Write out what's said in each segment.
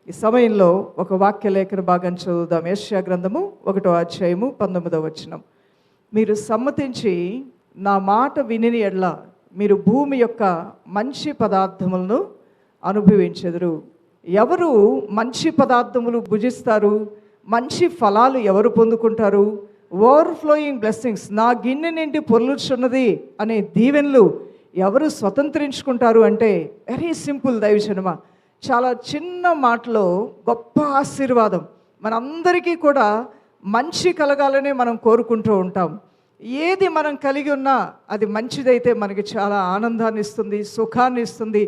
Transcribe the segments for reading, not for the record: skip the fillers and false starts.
ఈ సమయంలో ఒక వాక్య లేఖన భాగం చదువుదాం. యెషయా గ్రంథము 1వ అధ్యాయము 19వ వచనం. మీరు సమ్మతించి నా మాట వినిని ఎడల మీరు భూమి యొక్క మంచి పదార్థములను అనుభవించెదరు. ఎవరు మంచి పదార్థములు భుజిస్తారు? మంచి ఫలాలు ఎవరు పొందుకుంటారు? ఓవర్ఫ్లోయింగ్ బ్లెస్సింగ్స్, నా గిన్నె నిండి పొర్లుచున్నది అనే దీవెనలు ఎవరు స్వతంత్రించుకుంటారు అంటే వెరీ సింపుల్ దైవజనమా, చాలా చిన్న మాటలో గొప్ప ఆశీర్వాదం. మనందరికీ కూడా మంచి కలగాలని మనం కోరుకుంటూ ఉంటాం. ఏది మనం కలిగి ఉన్నా అది మంచిదైతే మనకి చాలా ఆనందాన్ని ఇస్తుంది, సుఖాన్ని ఇస్తుంది,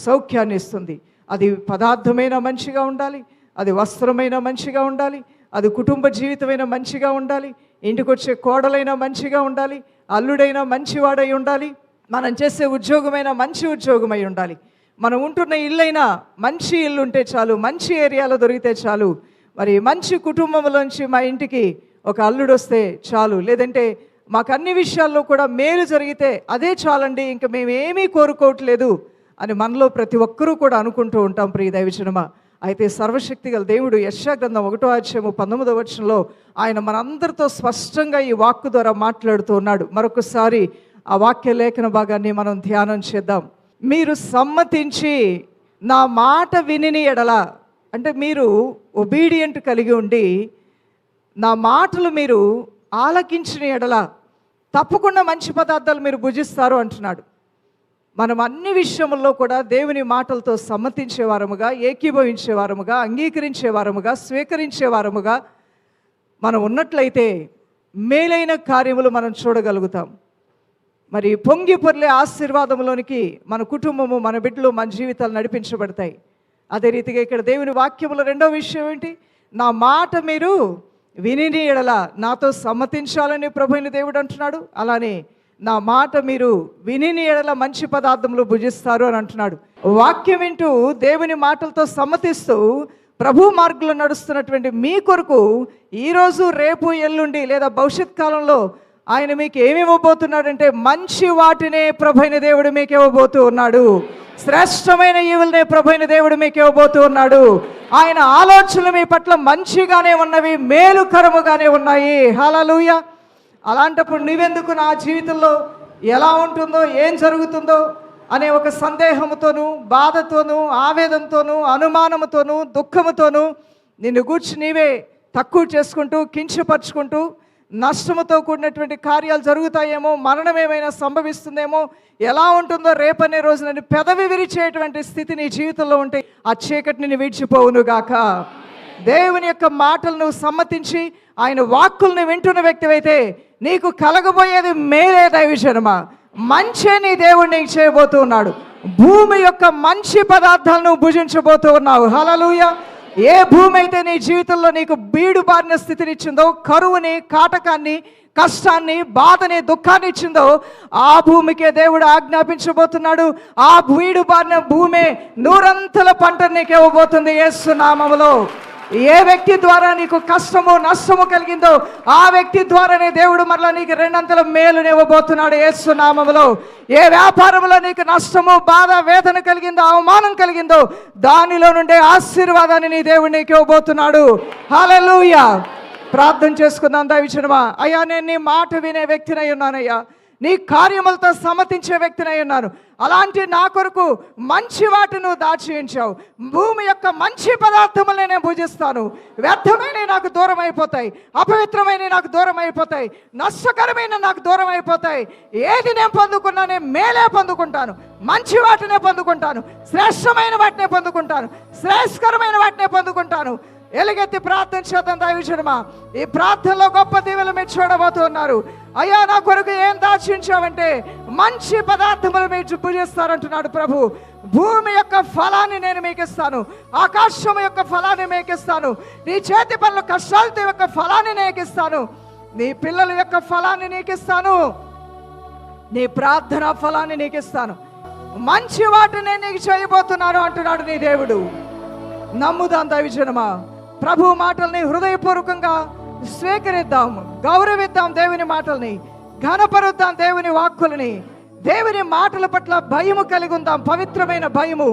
సౌఖ్యాన్ని ఇస్తుంది. అది పదార్థమైనా మంచిగా ఉండాలి, అది వస్త్రమైనా మంచిగా ఉండాలి, అది కుటుంబ జీవితమైనా మంచిగా ఉండాలి, ఇంటికి వచ్చే కోడలైనా మంచిగా ఉండాలి, అల్లుడైనా మంచివాడై ఉండాలి, మనం చేసే ఉద్యోగమైనా మంచి ఉద్యోగమై ఉండాలి, మనం ఉంటున్న ఇల్లైనా మంచి ఇల్లు ఉంటే చాలు, మంచి ఏరియాలో దొరికితే చాలు, మరి మంచి కుటుంబంలోంచి మా ఇంటికి ఒక అల్లుడు వస్తే చాలు, లేదంటే మాకు అన్ని విషయాల్లో కూడా మేలు జరిగితే అదే చాలండి, ఇంకా మేమేమీ కోరుకోవట్లేదు అని మనలో ప్రతి ఒక్కరూ కూడా అనుకుంటూ ఉంటాం. ప్రియ దైవజనమా, అయితే సర్వశక్తి గల దేవుడు యెషయా గ్రంథం 1వ అధ్యాయము 19వ వచనంలో ఆయన మనందరితో స్పష్టంగా ఈ వాక్కు ద్వారా మాట్లాడుతూ ఉన్నాడు. మరొకసారి ఆ వాక్య లేఖన భాగాన్ని మనం ధ్యానం చేద్దాం. మీరు సమ్మతించి నా మాట వినిని ఎడల, అంటే మీరు ఒబీడియంట్ కలిగి ఉండి నా మాటలు మీరు ఆలకించిన ఎడల తప్పకుండా మంచి పదార్థాలు మీరు భుజిస్తారు అంటున్నాడు. మనం అన్ని విషయముల్లో కూడా దేవుని మాటలతో సమ్మతించేవారముగా, ఏకీభవించేవారముగా, అంగీకరించేవారముగా, స్వీకరించేవారముగా మనం ఉన్నట్లయితే మేలైన కార్యములు మనం చూడగలుగుతాం. మరి పొంగి పొర్లే ఆశీర్వాదంలోనికి మన కుటుంబము, మన బిడ్డలు, మన జీవితాలు నడిపించబడతాయి. అదే రీతిగా ఇక్కడ దేవుని వాక్యములో రెండో విషయం ఏంటి? నా మాట మీరు వినిని ఎడల నాతో సమ్మతించాలని ప్రభువైన దేవుడు అంటున్నాడు. అలానే నా మాట మీరు వినిని ఎడల మంచి పదార్థములు భుజిస్తారు అని అంటున్నాడు. వాక్యం వింటూ దేవుని మాటలతో సమ్మతిస్తూ ప్రభు మార్గంలో నడుస్తున్నటువంటి మీ కొరకు ఈరోజు, రేపు, ఎల్లుండి లేదా భవిష్యత్ కాలంలో ఆయన మీకు ఏమి ఇవ్వబోతున్నాడంటే మంచి వాటినే ప్రభువైన దేవుడు మీకు ఇవ్వబోతూ ఉన్నాడు. శ్రేష్టమైన ఈవులనే ప్రభువైన దేవుడు మీకు ఇవ్వబోతూ ఉన్నాడు. ఆయన ఆలోచనలు మీ పట్ల మంచిగానే ఉన్నవి, మేలుకరముగానే ఉన్నాయి. హల్లెలూయా. అలాంటప్పుడు నువ్వెందుకు నా జీవితంలో ఎలా ఉంటుందో, ఏం జరుగుతుందో అనే ఒక సందేహముతోనూ, బాధతోనూ, ఆవేదనతోనూ, అనుమానముతోనూ, దుఃఖముతోనూ నిన్ను గూర్చి నీవే తక్కువ చేసుకుంటూ, కించపరుచుకుంటూ, నష్టముతో కూడినటువంటి కార్యాలు జరుగుతాయేమో, మరణం ఏమైనా సంభవిస్తుందేమో, ఎలా ఉంటుందో రేపనే రోజు నన్ను పెదవి విరిచేటువంటి స్థితి నీ జీవితంలో ఉంటే ఆ చీకటి నిన్ను విడిచిపోవునుగాక. దేవుని యొక్క మాటలను సమ్మతించి ఆయన వాక్కుల్ని వింటున్న వ్యక్తివైతే నీకు కలగబోయేది మేలే దైవజనమా, మంచే నీ దేవుడు నీకు చేయబోతూ ఉన్నాడు. భూమి యొక్క మంచి పదార్థాలను భుజించబోతూ ఉన్నావు. హల్లెలూయా. ఏ భూమి అయితే నీ జీవితంలో నీకు బీడు బారిన స్థితిని ఇచ్చిందో, కరువుని, కాటకాన్ని, కష్టాన్ని, బాధని, దుఃఖాన్ని ఇచ్చిందో ఆ భూమికే దేవుడు ఆజ్ఞాపించబోతున్నాడు. ఆ బీడు బారిన భూమే నూరంతల పంట నీకు ఇవ్వబోతుంది యేసు నామములో. ఏ వ్యక్తి ద్వారా నీకు కష్టము, నష్టము కలిగిందో ఆ వ్యక్తి ద్వారానే దేవుడు మరలా నీకు రెండంతల మేలుని ఇవ్వబోతున్నాడు యేసు నామములో. ఏ వ్యాపారంలో నీకు నష్టము, బాధ, వేదన కలిగిందో, అవమానం కలిగిందో దానిలో నుండే ఆశీర్వాదాన్ని నీ దేవుడు నీకు ఇవ్వబోతున్నాడు. హల్లెలూయా. ప్రార్థన చేసుకుందాం దైవజనమా. అయ్యా, నేను నీ మాట వినే వ్యక్తినై ఉన్నానయ్యా, నీ కార్యములతో సమ్మతించే వ్యక్తినై ఉన్నాను. అలాంటి నా కొరకు మంచి వాటిని దాచి ఉంచావు. భూమి యొక్క మంచి పదార్థములనే నేను భుజిస్తాను. వ్యర్థమైన నాకు దూరం అయిపోతాయి, అపవిత్రమైన నాకు దూరం అయిపోతాయి, నష్టకరమైన నాకు దూరం అయిపోతాయి. ఏది నేను పొందుకున్నా నేను మేలే పొందుకుంటాను, మంచి వాటినే పొందుకుంటాను, శ్రేష్టమైన వాటినే పొందుకుంటాను, శ్రేష్కరమైన వాటినే పొందుకుంటాను. ఎలుగెత్తి ప్రార్థన చేద్దాం దైవజనమా. ఈ ప్రార్థనలో గొప్ప దీవెనలు మీరు చూడబోతున్నారు. అయ్యా, నా కొరకు ఏం దాచించావంటే మంచి పదార్థములు మీరు భుజిస్తారంటున్నాడు ప్రభు. భూమి యొక్క ఫలాన్ని నేను మీకు ఇస్తాను, ఆకాశం యొక్క ఫలాన్ని మీకు ఇస్తాను, నీ చేతి పనుల కష్టాలతో యొక్క ఫలాన్ని నీకు ఇస్తాను, నీ పిల్లల యొక్క ఫలాన్ని నీకు ఇస్తాను, నీ ప్రార్థన ఫలాన్ని నీకు ఇస్తాను, మంచి వాటిని నీకు చేయబోతున్నాను అంటున్నాడు నీ దేవుడు. నమ్ముదాం దైవజనమా. ప్రభు మాటల్ని హృదయపూర్వకంగా స్వీకరిద్దాం, గౌరవిద్దాం దేవుని మాటల్ని, ఘనపరుద్దాం దేవుని వాక్కులని, దేవుని మాటల పట్ల భయము కలిగి ఉందాం. పవిత్రమైన భయము,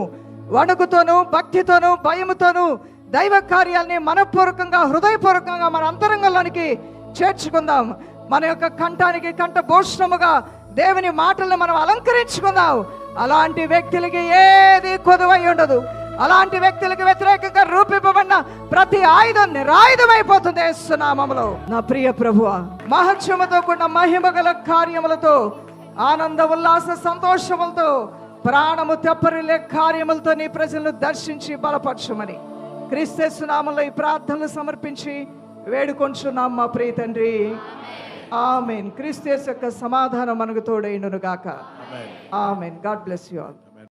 వణుకుతోనూ భక్తితోనూ భయముతోనూ దైవ కార్యాలని మనపూర్వకంగా హృదయపూర్వకంగా మన అంతరంగంలోనికి చేర్చుకుందాం. మన యొక్క కంఠానికి కంఠభూషణముగా దేవుని మాటలను మనం అలంకరించుకుందాం. అలాంటి వ్యక్తులకి ఏది కొదువై ఉండదు. అలాంటి వ్యక్తులకు వ్యతిరేకంగా రూపింపబడిన ప్రతి ఆయుధం నిరాయుధమైపోతుంది యేసు నామములో. నా ప్రియ ప్రభువా, మహత్యముతో కూడిన మహిమగల కార్యములతో, ఆనంద ఉల్లాస సంతోషములతో, ప్రాణము తెప్పరిల్లే కార్యములతో నీ ప్రజలను దర్శించి బలపరచమని క్రీస్తు యేసు నామములో ఈ ప్రార్థనలు సమర్పించి వేడుకొంచున్నాం మా ప్రియ తండ్రి. ఆమేన్. క్రీస్తు యేసు యొక్క సమాధానం మనకు తోడైండును గాక. Amen. God bless you all.